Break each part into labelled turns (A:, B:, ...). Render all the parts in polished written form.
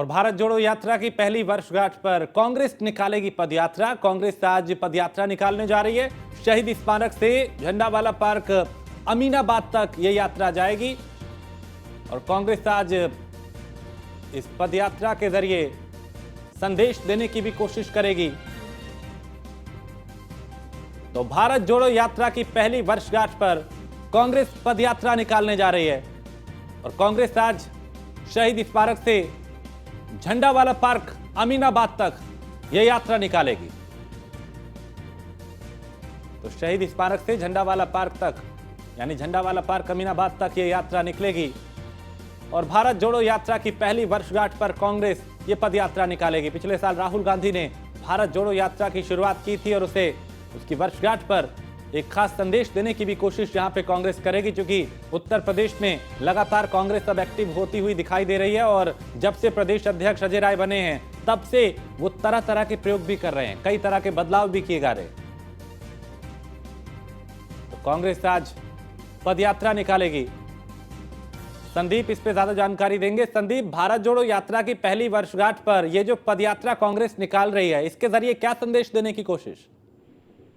A: और भारत जोड़ो यात्रा की पहली वर्षगांठ पर कांग्रेस निकालेगी पदयात्रा। कांग्रेस आज पदयात्रा निकालने जा रही है। शहीद स्मारक से झंडावाला पार्क अमीनाबाद तक यह यात्रा जाएगी और कांग्रेस आज इस पदयात्रा के जरिए संदेश देने की भी कोशिश करेगी। तो भारत जोड़ो यात्रा की पहली वर्षगांठ पर कांग्रेस पदयात्रा निकालने जा रही है और कांग्रेस आज शहीद स्मारक से झंडावाला पार्क अमीनाबाद तक यह यात्रा निकालेगी। तो शहीद स्मारक से झंडावाला पार्क तक यानी झंडावाला पार्क अमीनाबाद तक यह यात्रा निकलेगी और भारत जोड़ो यात्रा की पहली वर्षगांठ पर कांग्रेस यह पदयात्रा निकालेगी। पिछले साल राहुल गांधी ने भारत जोड़ो यात्रा की शुरुआत की थी और उसकी वर्षगांठ पर एक खास संदेश देने की भी कोशिश यहां पे कांग्रेस करेगी, क्योंकि उत्तर प्रदेश में लगातार कांग्रेस अब एक्टिव होती हुई दिखाई दे रही है और जब से प्रदेश अध्यक्ष अजय राय बने हैं तब से वो तरह तरह के प्रयोग भी कर रहे हैं, कई तरह के बदलाव भी किए जा रहे हैं। तो कांग्रेस आज पदयात्रा निकालेगी। संदीप इस पे ज्यादा जानकारी देंगे। संदीप, भारत जोड़ो यात्रा की पहली वर्षगांठ पर यह जो पदयात्रा कांग्रेस निकाल रही है, इसके जरिए क्या संदेश देने की कोशिश?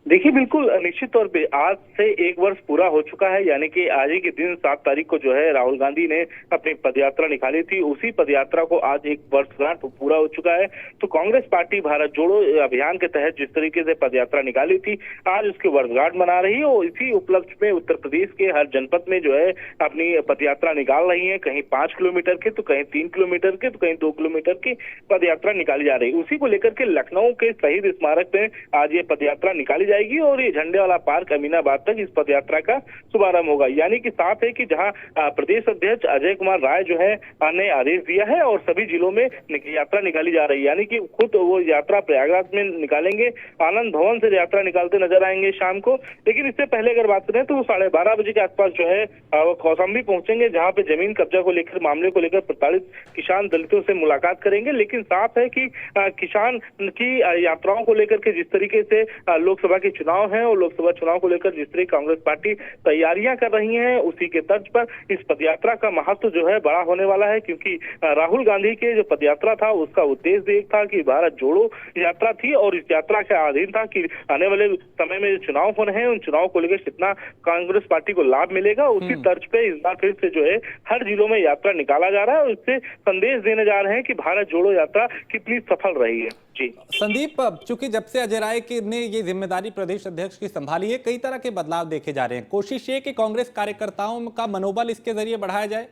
B: देखिए, बिल्कुल निश्चित तौर पे आज से एक वर्ष पूरा हो चुका है, यानी कि आज ही के दिन 7 तारीख को जो है राहुल गांधी ने अपनी पदयात्रा निकाली थी। उसी पदयात्रा को आज एक वर्षगांठ पूरा हो चुका है। तो कांग्रेस पार्टी भारत जोड़ो अभियान के तहत जिस तरीके से पदयात्रा निकाली थी, आज उसकी वर्षगांठ मना रही है और इसी उपलक्ष्य में उत्तर प्रदेश के हर जनपद में जो है अपनी पदयात्रा निकाल रही है। कहीं 5 किलोमीटर के, तो कहीं 3 किलोमीटर के, तो कहीं 2 किलोमीटर की पदयात्रा निकाली जा रही है। उसी को लेकर के लखनऊ के शहीद स्मारक में आज ये पदयात्रा निकाली जाएगी और ये झंडेवाला पार्क अमीनाबाद तक इस पदयात्रा का शुभारंभ होगा। यानी कि साफ है कि जहां प्रदेश अध्यक्ष अजय कुमार राय जो है ने आदेश दिया है और सभी जिलों में यात्रा निकाली जा रही है, यानी कि खुद वो यात्रा प्रयागराज में निकालेंगे, आनंद भवन से यात्रा निकालते नजर आएंगे शाम को। लेकिन इससे पहले अगर बात करें तो वो 12:30 बजे के आसपास जो है वो कौशाम्बी पहुंचेंगे, जहां पे जमीन कब्जा को लेकर मामले को लेकर प्रताड़ित किसान दलितों से मुलाकात करेंगे। लेकिन साफ है कि किसान की यात्राओं को लेकर के जिस तरीके से लोकसभा के चुनाव है और लोकसभा चुनाव को लेकर जिस तरह कांग्रेस पार्टी तैयारियां कर रही है, उसी के तर्ज पर इस पदयात्रा का महत्व जो है बड़ा होने वाला है। क्योंकि राहुल गांधी के जो पदयात्रा था उसका उद्देश्य एक था कि भारत जोड़ो यात्रा थी और इस यात्रा के अधीन था कि आने वाले समय में जो चुनाव हो रहे हैं उन चुनाव को लेकर कितना कांग्रेस पार्टी को लाभ मिलेगा। उसी तर्ज पे इस बार फिर से जो है हर जिलों में यात्रा निकाला जा रहा है और इससे संदेश देने जा रहे हैं कि भारत जोड़ो यात्रा कितनी सफल रही है। जी
A: संदीप, चूंकि जब से अजय राय ने ये जिम्मेदारी प्रदेश अध्यक्ष की संभाली है, कई तरह के बदलाव देखे जा रहे हैं। कोशिश ये कि कांग्रेस कार्यकर्ताओं का मनोबल इसके जरिए बढ़ाया जाए।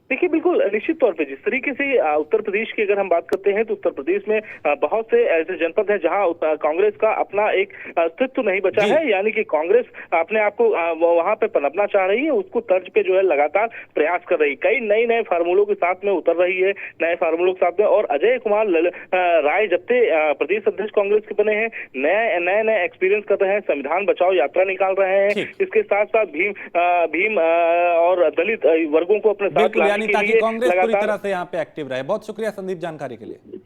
B: देखिए, बिल्कुल निश्चित तौर पे जिस तरीके से उत्तर प्रदेश की अगर हम बात करते हैं तो उत्तर प्रदेश में बहुत से ऐसे जनपद हैं जहां कांग्रेस का अपना एक अस्तित्व नहीं बचा है, यानी कि कांग्रेस अपने आप को वहां पे पनपना चाह रही है, उसको तर्ज पे जो है लगातार प्रयास कर रही है। कई नए फार्मूलों के साथ में उतर रही है, नए फार्मूलों के साथ में। और अजय कुमार राय जब से प्रदेश अध्यक्ष कांग्रेस के बने हैं, नए एक्सपीरियंस कर रहे हैं, संविधान बचाओ यात्रा निकाल रहे हैं। इसके साथ साथ भीम और दलित वर्गों को अपने साथ
A: ताकि कांग्रेस पूरी तरह से यहां पे एक्टिव रहे। बहुत शुक्रिया संदीप जानकारी के लिए।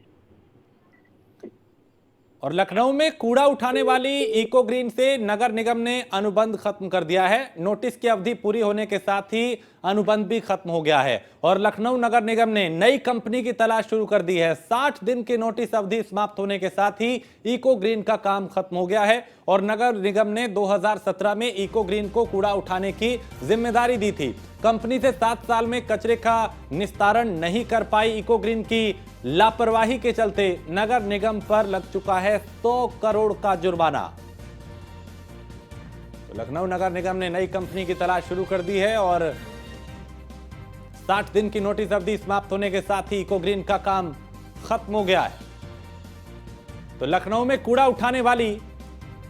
A: और लखनऊ में कूड़ा उठाने वाली इको ग्रीन से नगर निगम ने अनुबंध खत्म कर दिया है। नोटिस की अवधि पूरी होने के साथ ही अनुबंध भी खत्म हो गया है और लखनऊ नगर निगम ने नई कंपनी की तलाश शुरू कर दी है। 60 दिन की नोटिस अवधि समाप्त होने के साथ ही इको ग्रीन का काम खत्म हो गया है और नगर निगम ने 2017 में इको ग्रीन को कूड़ा उठाने की जिम्मेदारी दी थी। कंपनी से 7 साल में कचरे का निस्तारण नहीं कर पाई इको ग्रीन की लापरवाही के चलते नगर निगम पर लग चुका है 100 करोड़ का जुर्माना। तो लखनऊ नगर निगम ने नई कंपनी की तलाश शुरू कर दी है और 60 दिन की नोटिस अवधि समाप्त होने के साथ ही इको ग्रीन का काम खत्म हो गया है। तो लखनऊ में कूड़ा उठाने वाली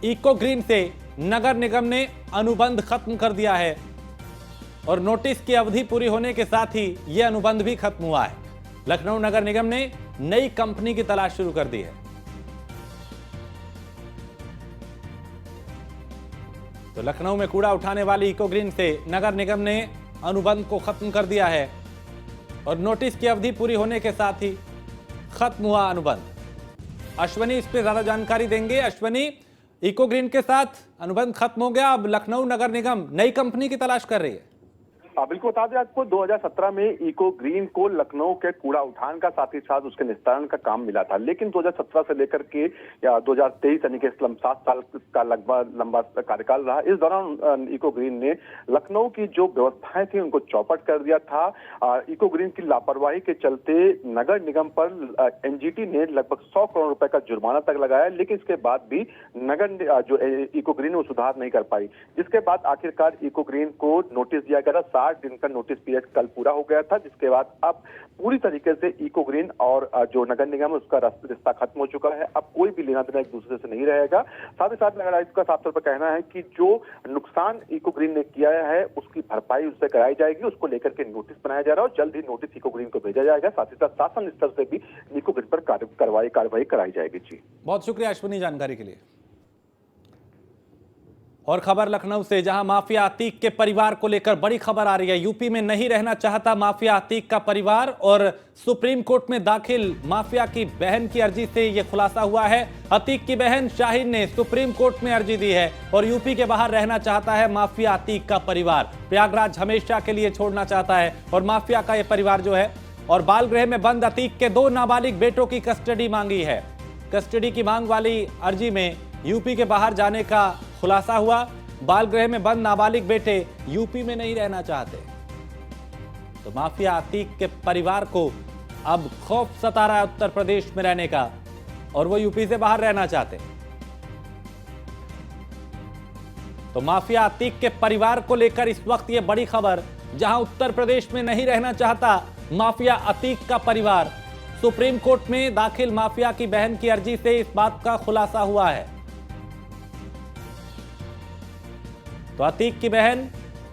A: इको ग्रीन से नगर निगम ने अनुबंध खत्म कर दिया है और नोटिस की अवधि पूरी होने के साथ ही यह अनुबंध भी खत्म हुआ है। लखनऊ नगर निगम ने नई कंपनी की तलाश शुरू कर दी है। तो लखनऊ में कूड़ा उठाने वाली इको ग्रीन से नगर निगम ने अनुबंध को खत्म कर दिया है और नोटिस की अवधि पूरी होने के साथ ही खत्म हुआ अनुबंध। अश्वनी इस पे ज्यादा जानकारी देंगे। अश्वनी, इको ग्रीन के साथ अनुबंध खत्म हो गया, अब लखनऊ नगर निगम नई कंपनी की तलाश कर रही है।
C: बिल्कुल बता दें आपको 2017 में इको ग्रीन को लखनऊ के कूड़ा उठान का साथ ही साथ उसके निस्तारण का काम मिला था, लेकिन 2017 से लेकर के 2023 यानी कि 7 साल का लगभग लंबा कार्यकाल रहा। इस दौरान इको ग्रीन ने लखनऊ की जो व्यवस्थाएं थी उनको चौपट कर दिया था। इको ग्रीन की लापरवाही के चलते नगर निगम पर एनजीटी ने लगभग 100 करोड़ रुपए का जुर्माना तक लगाया, लेकिन इसके बाद भी नगर जो इको ग्रीन वो सुधार नहीं कर पाई, जिसके बाद आखिरकार इको ग्रीन को नोटिस दिया गया था। 60 दिन का नोटिस पीरियड कल पूरा हो गया था, जिसके बाद अब पूरी तरीके से इको ग्रीन और जो नगर निगम है उसका रिश्ता खत्म हो चुका है। अब कोई भी लेना देना एक दूसरे से नहीं रहेगा। साथ ही साथ नगर आयुक्त का साफ तौर पर कहना है कि जो नुकसान इको ग्रीन ने किया है उसकी भरपाई उससे कराई जाएगी, उसको लेकर के नोटिस बनाया जा रहा है और जल्द ही नोटिस इको ग्रीन को भेजा जाएगा। साथ ही साथ शासन स्तर से भी इको ग्रीन पर कार्रवाई कराई जाएगी। जी
A: बहुत शुक्रिया अश्विनी जानकारी के लिए। और खबर लखनऊ से, जहां माफिया अतीक के परिवार को लेकर बड़ी खबर आ रही है। यूपी में नहीं रहना चाहता माफिया अतीक का परिवार और सुप्रीम कोर्ट में दाखिल माफिया की बहन की अर्जी से यह खुलासा हुआ है। अतीक की बहन शाहीन ने सुप्रीम कोर्ट में अर्जी दी है और यूपी के बाहर रहना चाहता है माफिया अतीक का परिवार। प्रयागराज हमेशा के लिए छोड़ना चाहता है और माफिया का यह परिवार जो है, और बाल गृह में बंद अतीक के 2 नाबालिग बेटों की कस्टडी मांगी है। कस्टडी की मांग वाली अर्जी में यूपी के बाहर जाने का खुलासा हुआ। बाल गृह में बंद नाबालिग बेटे यूपी में नहीं रहना चाहते, तो माफिया अतीक के परिवार को अब खौफ सता रहा है उत्तर प्रदेश में रहने का, और वो यूपी से बाहर रहना चाहते। तो माफिया अतीक के परिवार को लेकर इस वक्त ये बड़ी खबर, जहां उत्तर प्रदेश में नहीं रहना चाहता माफिया अतीक का परिवार। सुप्रीम कोर्ट में दाखिल माफिया की बहन की अर्जी से इस बात का खुलासा हुआ है। तो अतीक की बहन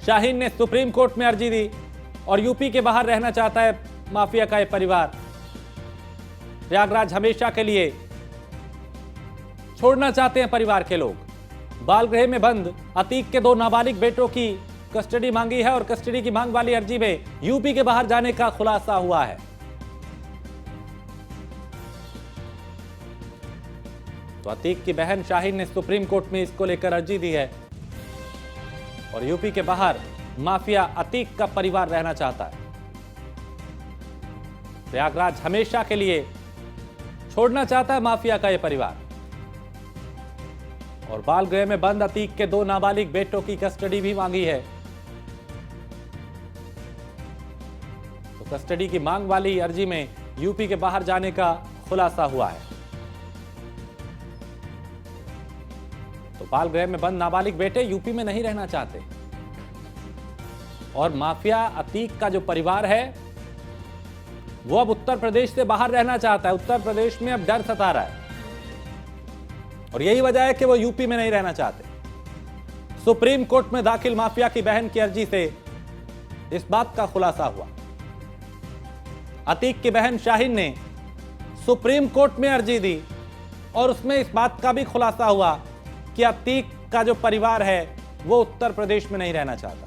A: शाहीन ने सुप्रीम कोर्ट में अर्जी दी और यूपी के बाहर रहना चाहता है माफिया का यह परिवार। प्रयागराज हमेशा के लिए छोड़ना चाहते हैं परिवार के लोग। बाल गृह में बंद अतीक के 2 नाबालिग बेटों की कस्टडी मांगी है और कस्टडी की मांग वाली अर्जी में यूपी के बाहर जाने का खुलासा हुआ है। तो अतीक की बहन शाहीन ने सुप्रीम कोर्ट में इसको लेकर अर्जी दी है और यूपी के बाहर माफिया अतीक का परिवार रहना चाहता है। प्रयागराज हमेशा के लिए छोड़ना चाहता है माफिया का यह परिवार, और बाल गृह में बंद अतीक के 2 नाबालिग बेटों की कस्टडी भी मांगी है। तो कस्टडी की मांग वाली अर्जी में यूपी के बाहर जाने का खुलासा हुआ है। तो बाल गृह में बंद नाबालिग बेटे यूपी में नहीं रहना चाहते, और माफिया अतीक का जो परिवार है वो अब उत्तर प्रदेश से बाहर रहना चाहता है। उत्तर प्रदेश में अब डर सता रहा है और यही वजह है कि वो यूपी में नहीं रहना चाहते। सुप्रीम कोर्ट में दाखिल माफिया की बहन की अर्जी से इस बात का खुलासा हुआ। अतीक की बहन शाहीन ने सुप्रीम कोर्ट में अर्जी दी और उसमें इस बात का भी खुलासा हुआ कि अतीक का जो परिवार है वो उत्तर प्रदेश में नहीं रहना चाहता।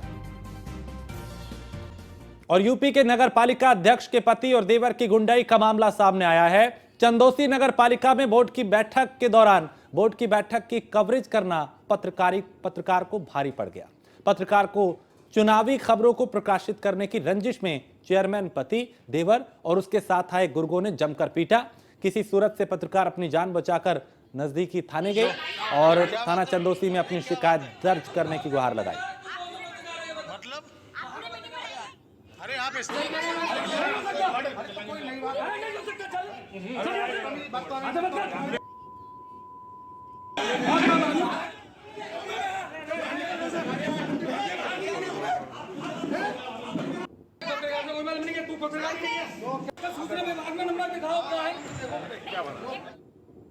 A: और यूपी के नगर पालिका अध्यक्ष के पति और देवर की गुंडाई का मामला सामने आया है। चंदौसी नगर पालिका में बोर्ड की बैठक के दौरान बोर्ड की बैठक की कवरेज करना पत्रकार को भारी पड़ गया। पत्रकार को चुनावी खबरों को प्रकाशित करने की रंजिश में चेयरमैन पति, देवर और उसके साथ आए गुर्गों ने जमकर पीटा। किसी सूरत से पत्रकार अपनी जान बचाकर नजदीकी थाने गए और थाना चंदौसी में अपनी शिकायत दर्ज करने की गुहार लगाई।
D: मतलब अरे आप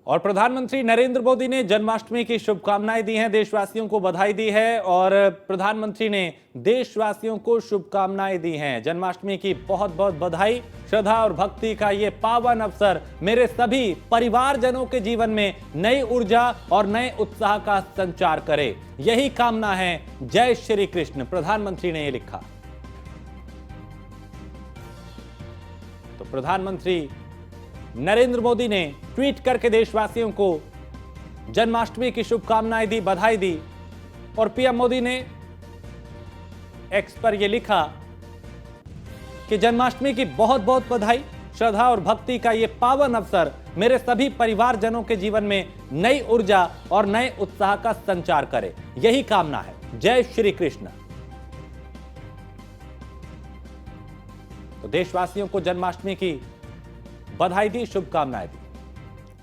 A: और प्रधानमंत्री नरेंद्र मोदी ने जन्माष्टमी की शुभकामनाएं दी हैं, देशवासियों को बधाई दी है और प्रधानमंत्री ने देशवासियों को शुभकामनाएं दी हैं। जन्माष्टमी की बहुत बहुत बधाई। श्रद्धा और भक्ति का ये पावन अवसर मेरे सभी परिवारजनों के जीवन में नई ऊर्जा और नए उत्साह का संचार करे, यही कामना है। जय श्री कृष्ण, प्रधानमंत्री ने यह लिखा। तो प्रधानमंत्री नरेंद्र मोदी ने ट्वीट करके देशवासियों को जन्माष्टमी की शुभकामनाएं दी, बधाई दी। और पीएम मोदी ने एक्स पर यह लिखा कि जन्माष्टमी की बहुत बहुत बधाई। श्रद्धा और भक्ति का ये पावन अवसर मेरे सभी परिवारजनों के जीवन में नई ऊर्जा और नए उत्साह का संचार करे, यही कामना है। जय श्री कृष्ण। तो देशवासियों को जन्माष्टमी की बधाई दी, शुभकामनाएं दी।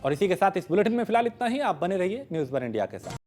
A: और इसी के साथ इस बुलेटिन में फिलहाल इतना ही। आप बने रहिए न्यूज़ वन इंडिया के साथ।